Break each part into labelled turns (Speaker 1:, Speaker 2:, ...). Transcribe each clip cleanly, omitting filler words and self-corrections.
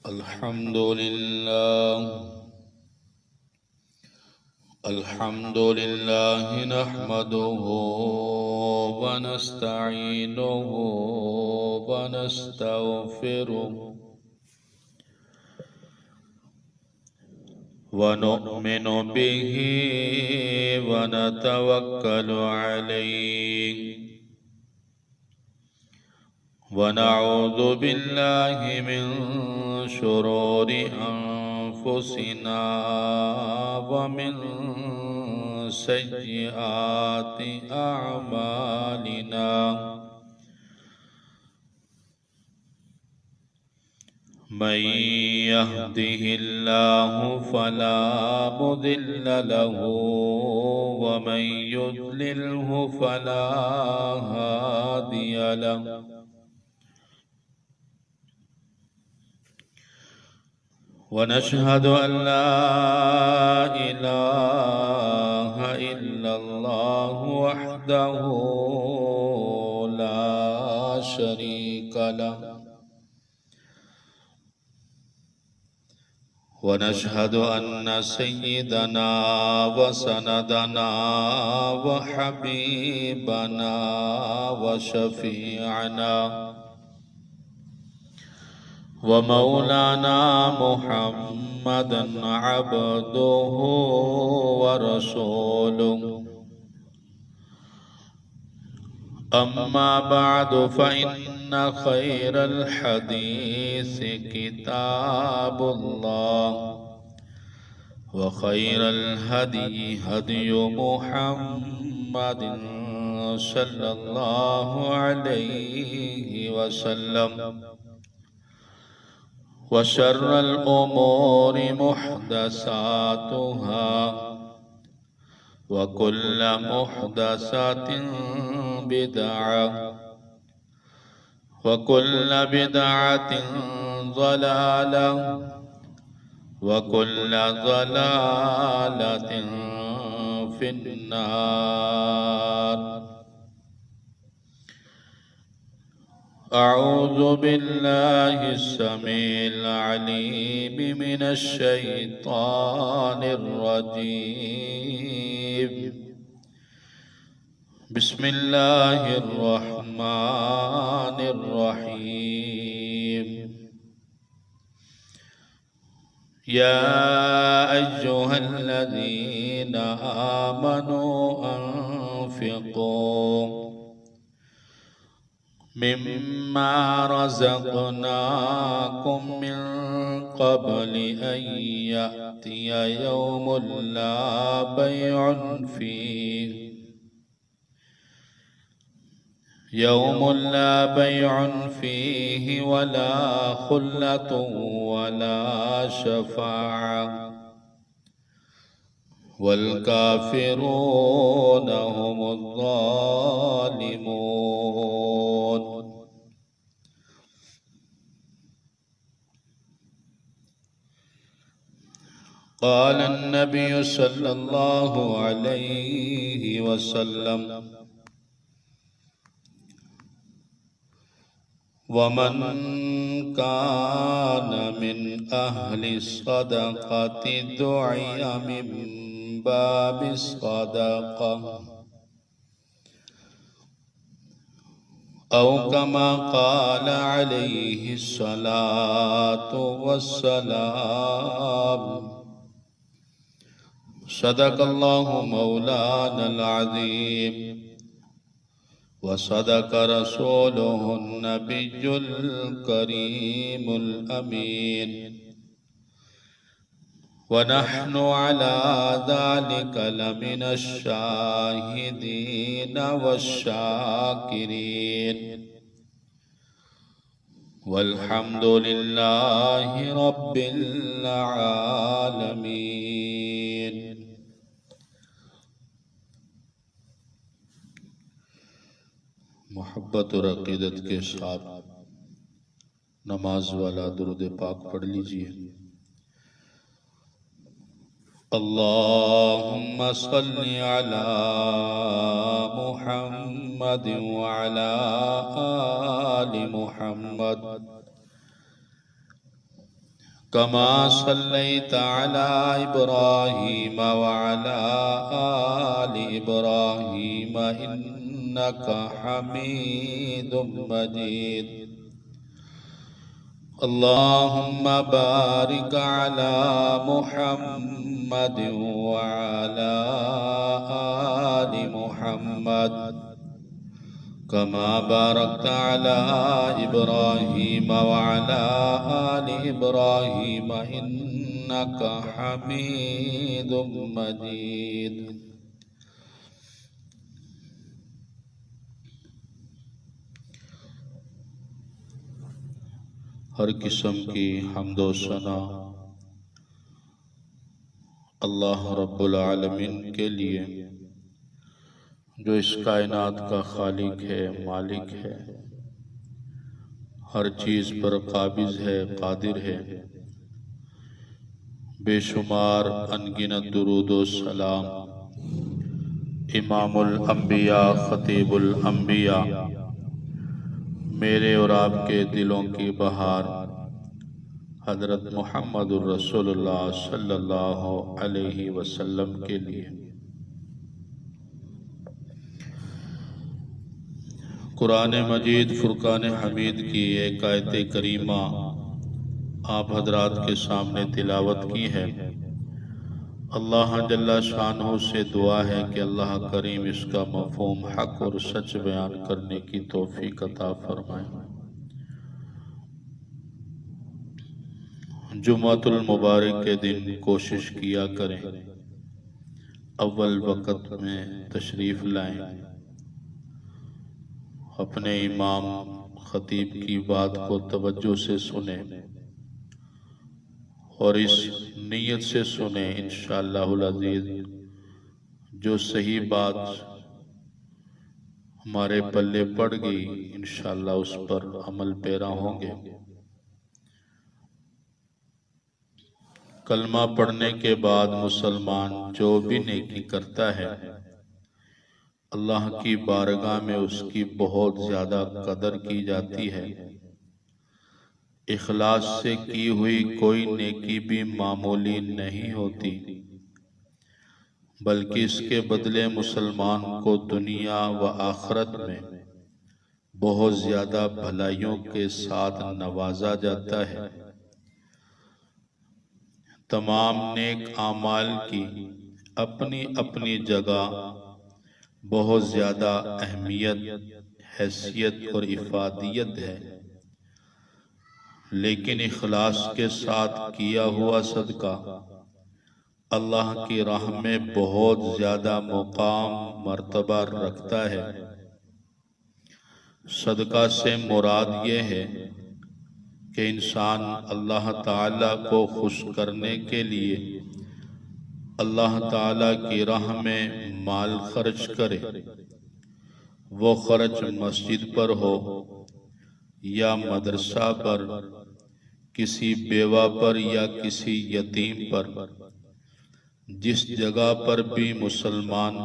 Speaker 1: الحمد لله نحمده ونستعينه ونستغفره ونؤمن به ونتوكل عليه ونعوذ بالله من شرور أنفسنا ومن سيئات أعمالنا من يهده الله فلا مضل له ومن يضلله فلا هادي له ونشهد أن لا إله إلا الله وحده لا شريك له ونشهد أن سيدنا وسندنا وحبيبنا وشفيعنا ومولانا محمدا عبده ورسوله أما بعد فإن خير الحديث كتاب الله وخير الهدي هدي محمد صلى الله عليه وسلم وشر الأمور محدثاتها وكل محدثات بدعة وكل بدعة ضلالة وكل ضلالة في النار. أعوذ بالله السميع العليم من الشيطان الرجيم. بسم الله الرحمن الرحيم. يا أيها الذين آمنوا أنفقوا مما رزقناكم من قبل أن يأتي يوم لا بيع فيه ولا خلة ولا شفاعة والكافرون هم الظالمون. قال النبي صلى الله عليه وسلم: ومن كان من أهل الصدقة دعي من باب الصدقة أو كما قال عليه الصلاة والسلام. صدق الله مولانا العظيم وصدق رسوله النبي الكريم الأمين ونحن على ذلك لمن الشاهدين والشاكرين والحمد لله رب العالمين. محبت اور عقیدت کے ساتھ نماز والا درود پاک پڑھ لیجئے. اللهم صل على محمد وعلى آل محمد كما صليت على إبراهيم وعلى آل إبراهيم إنك حميد مجيد اللهم بارك على محمد وعلى آل محمد كما باركت على إبراهيم وعلى آل إبراهيم إنك حميد مجيد ہر قسم کی حمد و ثنا اللہ رب العالمین کے لیے جو اس کائنات کا خالق ہے، مالک ہے، ہر چیز پر قابض ہے، قادر ہے۔ بے شمار انگنت درود و سلام امام الانبیاء خطیب الانبیاء میرے اور آپ کے دلوں کی بہار حضرت محمد الرسول اللہ صلی اللہ علیہ وسلم کے لیے۔ قرآن مجید فرقان حمید کی ایک آیت کریمہ آپ حضرات کے سامنے تلاوت کی ہے۔ اللہ جل شانہ سے دعا ہے کہ اللہ کریم اس کا مفہوم حق اور سچ بیان کرنے کی توفیق عطا فرمائے۔ جمعۃ المبارک کے دن کوشش کیا کریں اول وقت میں تشریف لائیں، اپنے امام خطیب کی بات کو توجہ سے سنیں اور اس نیت سے سنیں انشاءاللہ العزیز جو صحیح بات ہمارے پلے پڑ گئی انشاءاللہ اس پر عمل پیرا ہوں گے۔ کلمہ پڑھنے کے بعد مسلمان جو بھی نیکی کرتا ہے اللہ کی بارگاہ میں اس کی بہت زیادہ قدر کی جاتی ہے۔ اخلاص سے کی ہوئی کوئی نیکی بھی معمولی نہیں ہوتی، بلکہ اس کے بدلے مسلمان کو دنیا و آخرت میں بہت زیادہ بھلائیوں کے ساتھ نوازا جاتا ہے۔ تمام نیک اعمال کی اپنی اپنی جگہ بہت زیادہ اہمیت، حیثیت اور افادیت ہے، لیکن اخلاص کے ساتھ کیا ہوا صدقہ اللہ کی راہ میں بہت زیادہ مقام مرتبہ رکھتا ہے۔ صدقہ سے مراد یہ ہے کہ انسان اللہ تعالیٰ کو خوش کرنے کے لیے اللہ تعالیٰ کی راہ میں مال خرچ کرے، وہ خرچ مسجد پر ہو یا مدرسہ پر، کسی بیوہ پر یا کسی یتیم پر، جس جگہ پر بھی مسلمان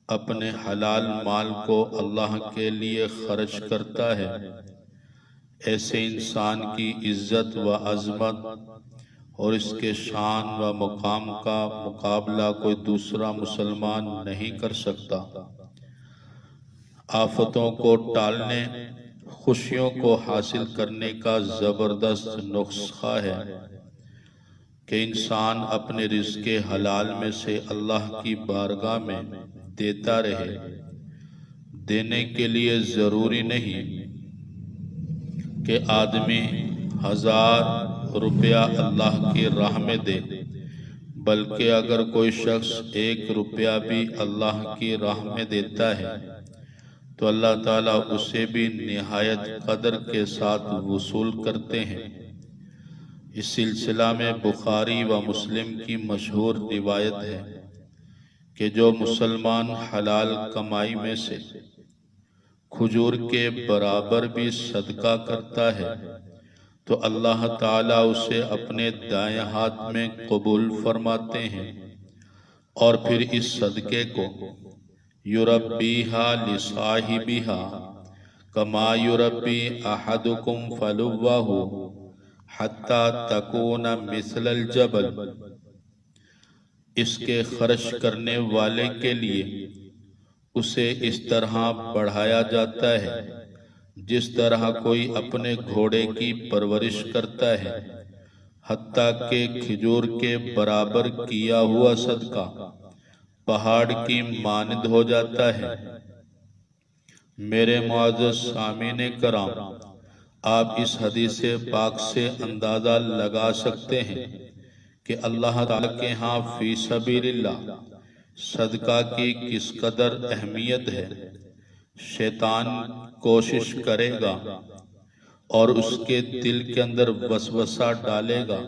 Speaker 1: اپنے حلال مال کو اللہ کے لیے خرچ کرتا ہے، ایسے انسان کی عزت و عظمت اور اس کے شان و مقام کا مقابلہ کوئی دوسرا مسلمان نہیں کر سکتا۔ آفتوں کو ٹالنے، خوشیوں کو حاصل کرنے کا زبردست نسخہ ہے کہ انسان اپنے رزق حلال میں سے اللہ کی بارگاہ میں دیتا رہے۔ دینے کے لیے ضروری نہیں کہ آدمی 1000 روپیہ اللہ کی راہ میں دے، بلکہ اگر کوئی شخص 1 روپیہ بھی اللہ کی راہ میں دیتا ہے تو اللہ تعالیٰ اسے بھی نہایت قدر کے ساتھ وصول کرتے ہیں۔ اس سلسلہ میں بخاری و مسلم کی مشہور روایت ہے کہ جو مسلمان حلال کمائی میں سے کھجور کے برابر بھی صدقہ کرتا ہے تو اللہ تعالیٰ اسے اپنے دائیں ہاتھ میں قبول فرماتے ہیں اور پھر اس صدقے کو یربیہا لصاحبہا کما یربی احدکم فلوہ حتی تکون مثل الجبل، اس کے خرچ کرنے والے کے لیے اسے اس طرح بڑھایا جاتا ہے جس طرح کوئی اپنے گھوڑے کی پرورش کرتا ہے، حتیٰ کہ کھجور کے برابر کیا ہوا صدقہ پہاڑ کی مانند ہو جاتا ہے۔ میرے معزز سامعین کرام، آپ اس حدیث پاک سے اندازہ لگا سکتے ہیں کہ اللہ تعالیٰ کے ہاں فی سبیل اللہ صدقہ کی کس قدر اہمیت ہے۔ شیطان کوشش کرے گا اور اس کے دل کے اندر وسوسہ ڈالے گا،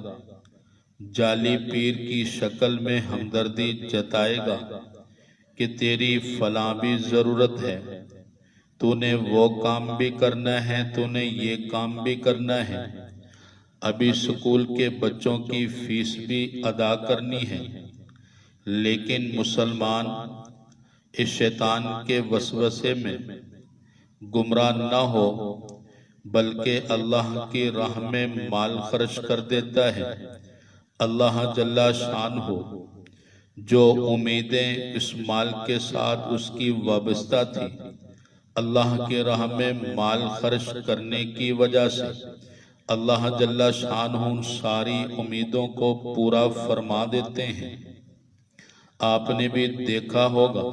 Speaker 1: جعلی پیر کی شکل میں ہمدردی جتائے گا کہ تیری فلاں بھی ضرورت ہے، تو نے وہ کام بھی کرنا ہے، تو نے یہ کام بھی کرنا ہے، ابھی سکول کے بچوں کی فیس بھی ادا کرنی ہے۔ لیکن مسلمان اس شیطان کے وسوسے میں گمراہ نہ ہو، بلکہ اللہ کی راہ میں مال خرچ کر دیتا ہے۔ اللہ جل شانہ جو امیدیں اس مال کے ساتھ اس کی وابستہ تھی، اللہ کی راہ میں مال خرچ کرنے کی وجہ سے اللہ جل شانہ ان ساری امیدوں کو پورا فرما دیتے ہیں۔ آپ نے بھی دیکھا ہوگا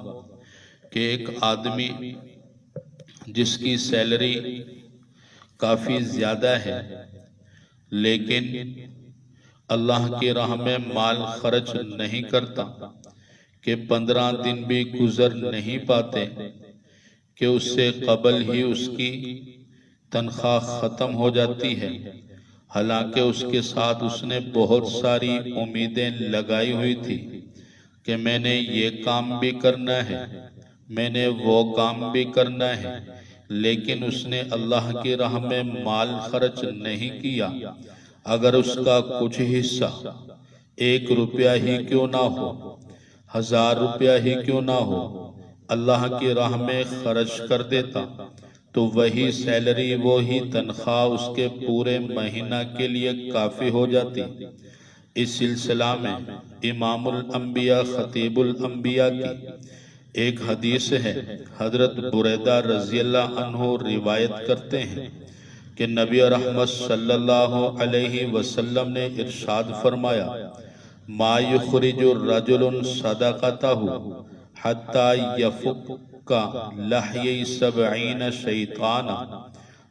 Speaker 1: کہ ایک آدمی جس کی سیلری کافی زیادہ ہے لیکن اللہ کی راہ میں مال خرچ نہیں کرتا کہ 15 دن بھی گزر نہیں پاتے کہ اس سے قبل ہی اس کی تنخواہ ختم ہو جاتی ہے، حالانکہ اس کے ساتھ اس نے بہت ساری امیدیں لگائی ہوئی تھی کہ میں نے یہ کام بھی کرنا ہے، میں نے وہ کام بھی کرنا ہے، لیکن اس نے اللہ کی راہ میں مال خرچ نہیں کیا۔ اگر اس کا کچھ حصہ 1 روپیہ ہی کیوں نہ ہو، 1000 روپیہ ہی کیوں نہ ہو، اللہ کی راہ میں خرچ کر دیتا تو وہی سیلری، وہی تنخواہ اس کے پورے مہینہ کے لیے کافی ہو جاتی۔ اس سلسلہ میں امام الانبیاء خطیب الانبیاء کی ایک حدیث ہے، حضرت بریدہ رضی اللہ عنہ روایت کرتے ہیں کہ نبی رحمت صلی اللہ علیہ وسلم نے ارشاد فرمایا، ما یخرج الرجل صدقتہ حتی یفک لحیی 70 شیطانا،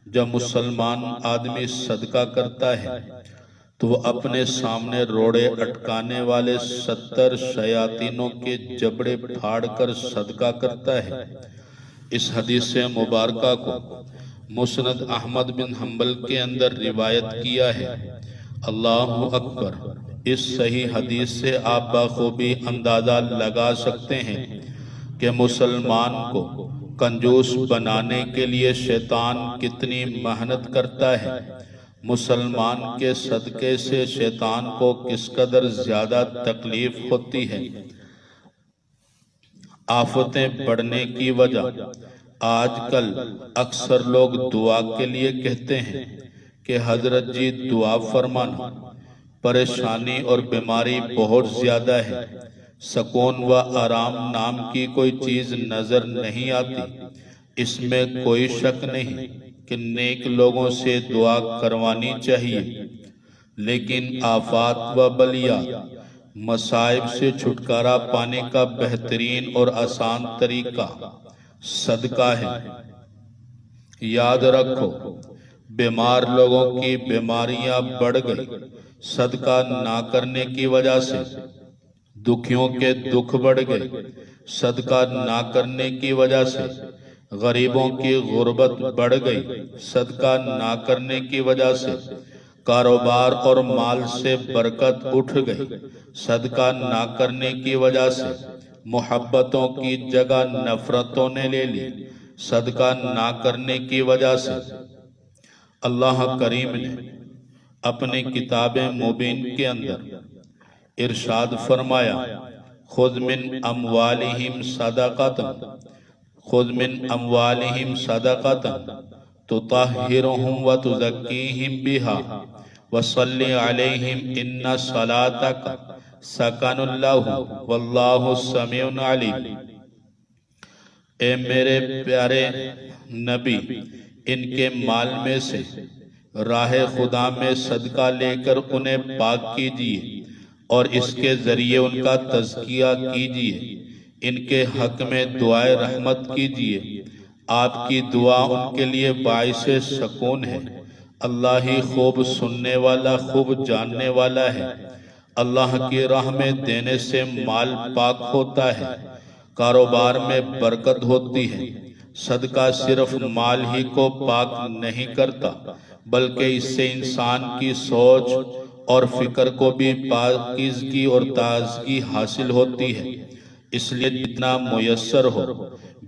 Speaker 1: جب مسلمان آدمی صدقہ کرتا ہے تو وہ اپنے سامنے روڑے اٹکانے والے 70 شیاطینوں کے جبڑے پھاڑ کر صدقہ کرتا ہے۔ اس حدیث مبارکہ کو مسند احمد بن حنبل کے اندر روایت کیا ہے۔ اللہ اکبر! اس صحیح حدیث سے آپ بخوبی اندازہ لگا سکتے ہیں کہ مسلمان کو کنجوس بنانے کے لیے شیطان کتنی محنت کرتا ہے، مسلمان کے صدقے سے شیطان کو کس قدر زیادہ تکلیف ہوتی ہے۔ آفتیں بڑھنے کی وجہ آج کل اکثر لوگ دعا کے لیے کہتے ہیں کہ حضرت جی دعا فرمانا، پریشانی اور بیماری بہت زیادہ ہے، سکون و آرام نام کی کوئی چیز نظر نہیں آتی۔ اس میں کوئی شک نہیں کہ نیک لوگوں سے دعا کروانی چاہیے، لیکن آفات و بلیات، مصائب سے چھٹکارا پانے کا بہترین اور آسان طریقہ صدقہ ہے۔ یاد رکھو، بیمار لوگوں کی بیماریاں بڑھ گئی صدقہ نہ کرنے کی وجہ سے، دکھیوں کے دکھ بڑھ گئے صدقہ نہ کرنے کی وجہ سے، غریبوں کی غربت بڑھ گئی صدقہ نہ کرنے کی وجہ سے، کاروبار اور مال سے برکت اٹھ گئی صدقہ نہ کرنے کی وجہ سے، محبتوں کی جگہ نفرتوں نے لے لی صدقہ نہ کرنے کی وجہ سے۔ اللہ کریم نے اپنی کتاب مبین کے اندر ارشاد فرمایا، خذ من اموالہم صدقۃ، خذ من اموالہم صدقۃ تطہرہم وتزکیہم بہا وصلی علیہم ان صلاتک سکن لہم واللہ سمیع علیم۔ اے میرے پیارے نبی، ان کے مال میں سے راہ خدا میں صدقہ لے کر انہیں پاک کیجئے اور اس کے ذریعے ان کا تزکیہ کیجئے، ان کے حق میں دعائے رحمت کیجئے۔ آپ کی دعا ان کے لیے باعث سکون ہے۔ اللہ ہی خوب سننے والا، خوب جاننے والا ہے۔ اللہ کی راہ میں دینے سے مال پاک ہوتا ہے، کاروبار میں برکت ہوتی ہے۔ صدقہ صرف مال ہی کو پاک نہیں کرتا، بلکہ اس سے انسان کی سوچ اور فکر کو بھی پاکیزگی اور تازگی حاصل ہوتی ہے۔ اس لیے جتنا میسر ہو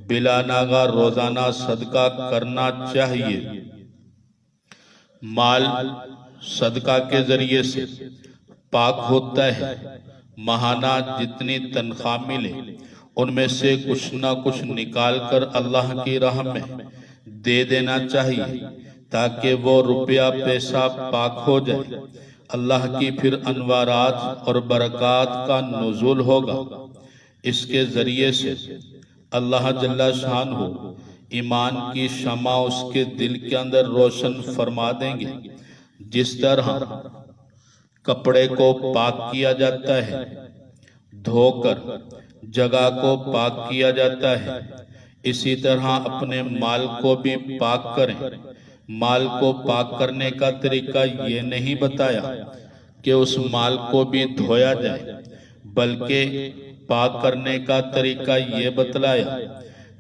Speaker 1: بلا ناغہ روزانہ صدقہ کرنا چاہیے۔ مال صدقہ کے ذریعے سے پاک ہوتا ہے۔ ماہانہ جتنی تنخواہ ملے ان میں سے کچھ نہ کچھ نکال کر اللہ کی راہ میں دے دینا چاہیے، تاکہ وہ روپیہ پیسہ پاک ہو جائے۔ اللہ کی پھر انوارات اور برکات کا نزول ہوگا۔ اس کے ذریعے سے اللہ جل شانہ ایمان کی شمع اس کے دل کے اندر روشن فرما دیں گے۔ جس طرح کپڑے کو پاک کیا جاتا ہے، دھو کر جگہ کو پاک کیا جاتا ہے، اسی طرح اپنے مال کو بھی پاک کریں۔ مال کو پاک کرنے کا طریقہ یہ نہیں بتایا کہ اس مال کو بھی دھویا جائے، بلکہ پاک کرنے کا طریقہ یہ بتلایا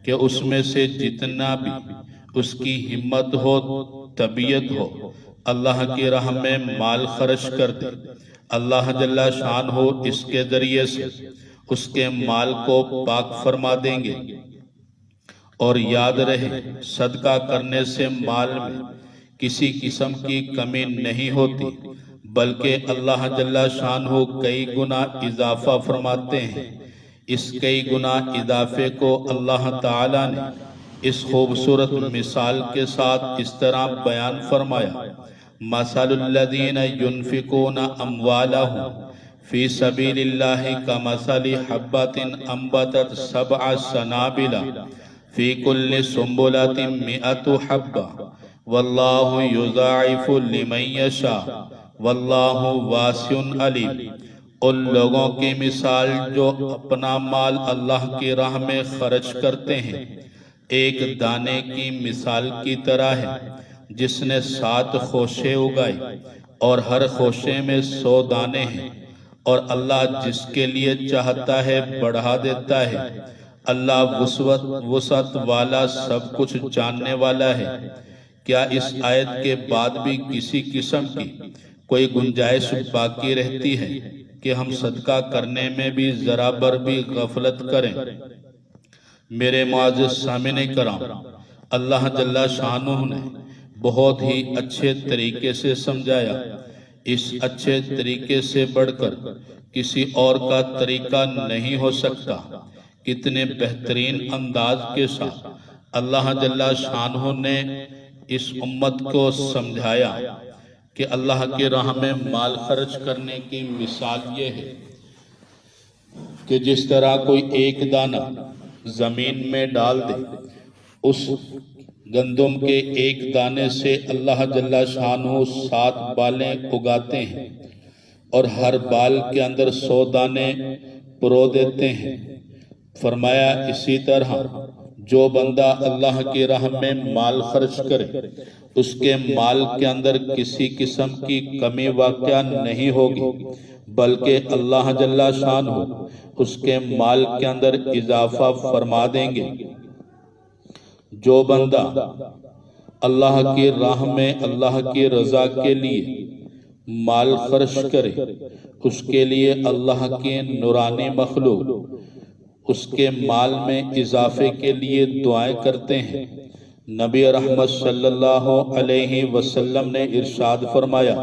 Speaker 1: کہ اس میں سے جتنا بھی اس کی ہمت ہو، طبیعت ہو، اللہ کی راہ میں مال خرچ کر دے۔ اللہ جل شانہ اس کے ذریعے سے اس کے مال کو پاک فرما دیں گے۔ اور یاد رہے، صدقہ کرنے سے مال میں کسی قسم کی کمی نہیں ہوتی، بلکہ اللہ جل شانہ کئی گنا اضافہ فرماتے ہیں۔ اس کئی گنا اضافے کو اللہ تعالیٰ نے اس خوبصورت مثال کے ساتھ اس طرح بیان فرمایا: مثل الذین ينفقون اموالهم فی سبیل اللہ کمثل حبۃ انبتت سبع سنابل فی کل سنبلۃ مئۃ حبۃ واللہ یضاعف لمن یشاء واللہ واسع علیم۔ ان لوگوں کی مثال جو اپنا مال اللہ کی راہ میں خرچ کرتے ہیں، ایک دانے کی مثال کی طرح ہے جس نے 7 خوشے اگائی اور ہر خوشے میں 100 دانے ہیں، اور اللہ جس کے لیے چاہتا ہے بڑھا دیتا ہے۔ اللہ وسعت والا، سب کچھ جاننے والا ہے۔ کیا اس آیت کے بعد بھی کسی قسم کی کوئی گنجائش باقی رہتی ہے کہ ہم صدقہ کرنے میں بھی ذرا بر بھی غفلت کریں؟ میرے معزز سامعین کرام، اللہ جل شانہ نے بہت ہی اچھے طریقے سے سمجھایا۔ اس اچھے طریقے سے بڑھ کر کسی اور کا طریقہ نہیں ہو سکتا۔ کتنے بہترین انداز کے ساتھ اللہ جل شانہ نے اس امت کو سمجھایا کہ اللہ کی راہ میں مال خرچ کرنے کی مثال یہ ہے کہ جس طرح کوئی ایک دانہ زمین میں ڈال دے، اس گندم کے ایک دانے سے اللہ جل شانہ 7 بالیں اگاتے ہیں اور ہر بال کے اندر 100 دانے پرو دیتے ہیں۔ فرمایا اسی طرح جو بندہ اللہ کی راہ میں مال خرچ کرے، اس کے مال کے اندر کسی قسم کی کمی واقع نہیں ہوگی، بلکہ اللہ جل شانہ اس کے مال کے اندر اضافہ فرما دیں گے۔ جو بندہ اللہ کی راہ میں اللہ کی رضا کے لیے مال خرچ کرے، اس کے لیے اللہ کے نورانی مخلوق اس کے مال میں اضافے کے لیے دعائیں کرتے ہیں۔ نبی رحمت صلی اللہ علیہ وسلم نے ارشاد فرمایا: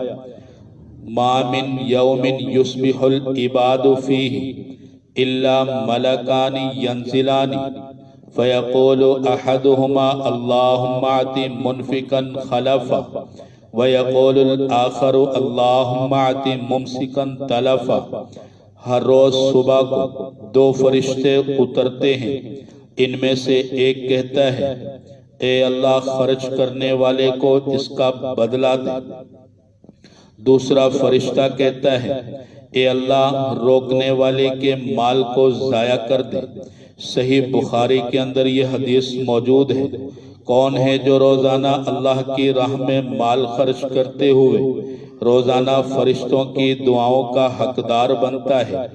Speaker 1: ما من یوم یصبح العباد فیہ الا ملکان ینزلان فیقول احدہما اللہم اعط منفقا خلفا وَيَقُولُ الْآخَرُ اللَّهُمَّ اعْطِ مُمْسِكًا تَلَفًا۔ ہر روز صبح کو دو فرشتے اترتے ہیں، ان میں سے ایک کہتا ہے اے اللہ خرچ کرنے والے کو اس کا بدلہ دے۔ دوسرا فرشتہ کہتا ہے اے اللہ روکنے والے کے مال کو ضائع کر دے۔ صحیح بخاری کے اندر یہ حدیث موجود ہے۔ کون ہے جو روزانہ اللہ کی راہ میں مال خرچ کرتے ہوئے روزانہ فرشتوں کی دعاؤں کا حقدار بنتا ہے،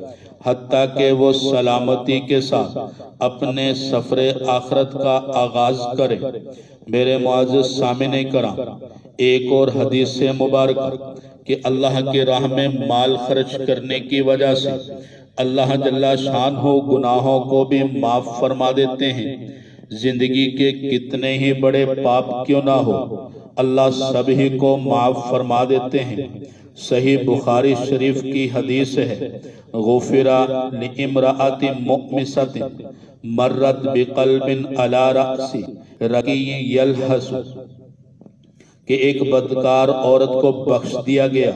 Speaker 1: حتیٰ کہ وہ سلامتی کے ساتھ اپنے سفر آخرت کا آغاز کرے۔ میرے معزز سامعین کرام، ایک اور حدیث مبارکہ کہ اللہ کی راہ میں مال خرچ کرنے کی وجہ سے اللہ جل شانہ گناہوں کو بھی معاف فرما دیتے ہیں۔ زندگی کے کتنے ہی بڑے پاپ کیوں نہ ہو، اللہ سب ہی کو معاف فرما دیتے ہیں۔ صحیح بخاری شریف کی حدیث ہے غفر لامرأۃ مؤمسۃ مرت بقلب علی رأس رقی یلحس، کہ ایک بدکار عورت کو بخش دیا گیا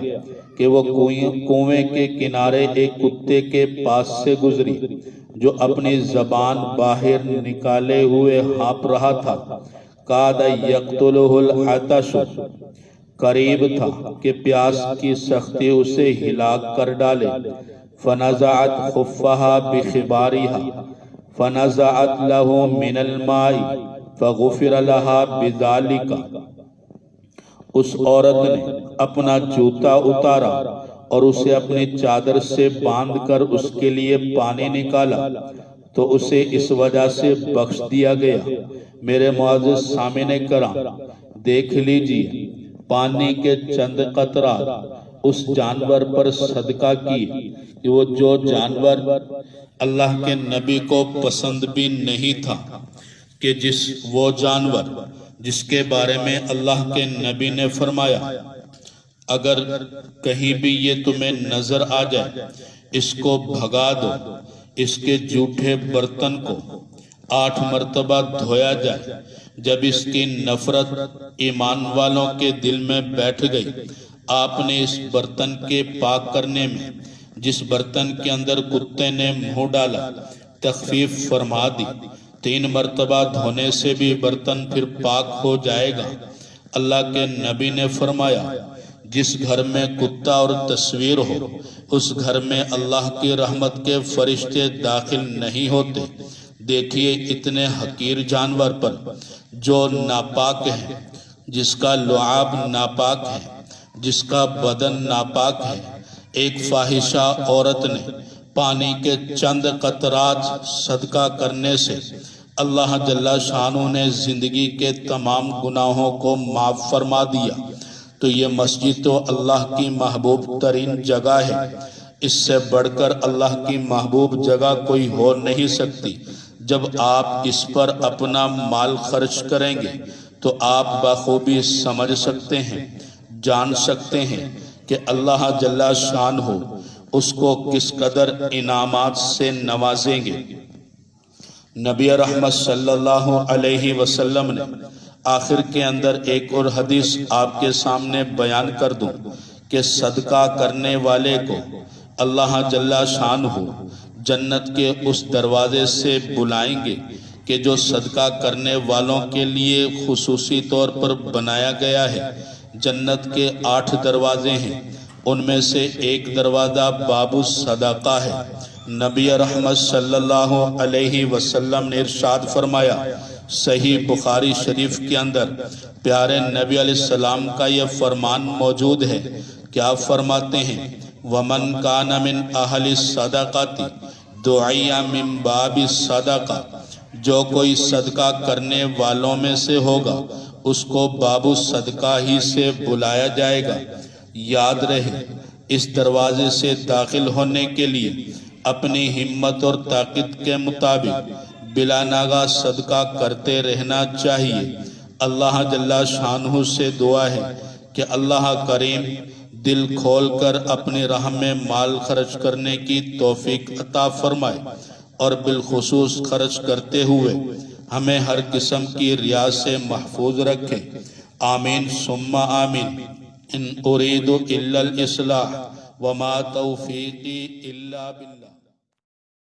Speaker 1: کہ وہ کنویں کے کنارے ایک کتے کے پاس سے گزری جو اپنی زبان باہر نکالے ہوئے ہانپ رہا تھا۔ کاد یقتلہ العطش، قریب تھا کہ پیاس کی سختی اسے ہلاک کر ڈالے۔ فنزعت خفها بخبارها فنزعت له من الماء فغفر لها بذلك۔ اس عورت نے اپنا جوتا اتارا اور اسے اپنی چادر سے باندھ کر اس کے لیے پانی نکالا تو اسے اس وجہ سے بخش دیا گیا۔ میرے معزز سامعین کرام، دیکھ لیجئے پانی کے چند قطرات اس جانور پر صدقہ کیے کہ وہ جو جانور اللہ کے نبی کو پسند بھی نہیں تھا، کہ وہ جانور جس کے بارے میں اللہ کے نبی نے فرمایا اگر کہیں بھی یہ تمہیں نظر آ جائے اس کو بھگا دو، اس کے جھوٹے برتن کو 8 مرتبہ دھویا جائے۔ جب اس کی نفرت ایمان والوں کے دل میں بیٹھ گئی، آپ نے اس برتن کے پاک کرنے میں جس برتن کے اندر کتے نے منہ ڈالا تخفیف فرما دی۔ 3 مرتبہ دھونے سے بھی برتن پھر پاک ہو جائے گا۔ اللہ کے نبی نے فرمایا جس گھر میں کتا اور تصویر ہو اس گھر میں اللہ کی رحمت کے فرشتے داخل نہیں ہوتے۔ دیکھیے اتنے حقیر جانور پر جو ناپاک ہے، جس کا لعاب ناپاک ہے، جس کا بدن ناپاک ہے، ایک فاحشہ عورت نے پانی کے چند قطرات صدقہ کرنے سے اللہ جل شانہ نے زندگی کے تمام گناہوں کو معاف فرما دیا۔ تو یہ مسجد تو اللہ کی محبوب ترین جگہ ہے، اس سے بڑھ کر اللہ کی محبوب جگہ کوئی ہو نہیں سکتی۔ جب آپ اس پر اپنا مال خرچ کریں گے تو آپ بخوبی سمجھ سکتے ہیں، جان سکتے ہیں کہ اللہ جل شانہ اس کو کس قدر انعامات سے نوازیں گے۔ نبی رحمت صلی اللہ علیہ وسلم نے آخر کے اندر ایک اور حدیث آپ کے سامنے بیان کر دوں کہ صدقہ کرنے والے کو اللہ جل شانہ جنت کے اس دروازے سے بلائیں گے کہ جو صدقہ کرنے والوں کے لیے خصوصی طور پر بنایا گیا ہے۔ جنت کے 8 دروازے ہیں، ان میں سے ایک دروازہ باب الصدقہ ہے۔ نبی رحمت صلی اللہ علیہ وسلم نے ارشاد فرمایا، صحیح بخاری شریف کے اندر پیارے نبی علیہ السلام کا یہ فرمان موجود ہے۔ کیا فرماتے ہیں؟ وَمَنْ كَانَ مِنْ أَهْلِ الصَّدَقَةِ دُعِيَ مِنْ بَابِ الصَّدَقَةِ، جو کوئی صدقہ کرنے والوں میں سے ہوگا اس کو باب الصدقہ ہی سے بلایا جائے گا۔ یاد رہے اس دروازے سے داخل ہونے کے لیے اپنی ہمت اور طاقت کے مطابق بلا ناغہ صدقہ کرتے رہنا چاہیے۔ اللہ جل شانہ سے دعا ہے کہ اللہ کریم دل کھول کر اپنی راہ میں مال خرچ کرنے کی توفیق عطا فرمائے، اور بالخصوص خرچ کرتے ہوئے ہمیں ہر قسم کی ریا سے محفوظ رکھے۔ آمین ثم آمین۔ ان اريد الا الاصلاح وما توفیقی الا باللہ۔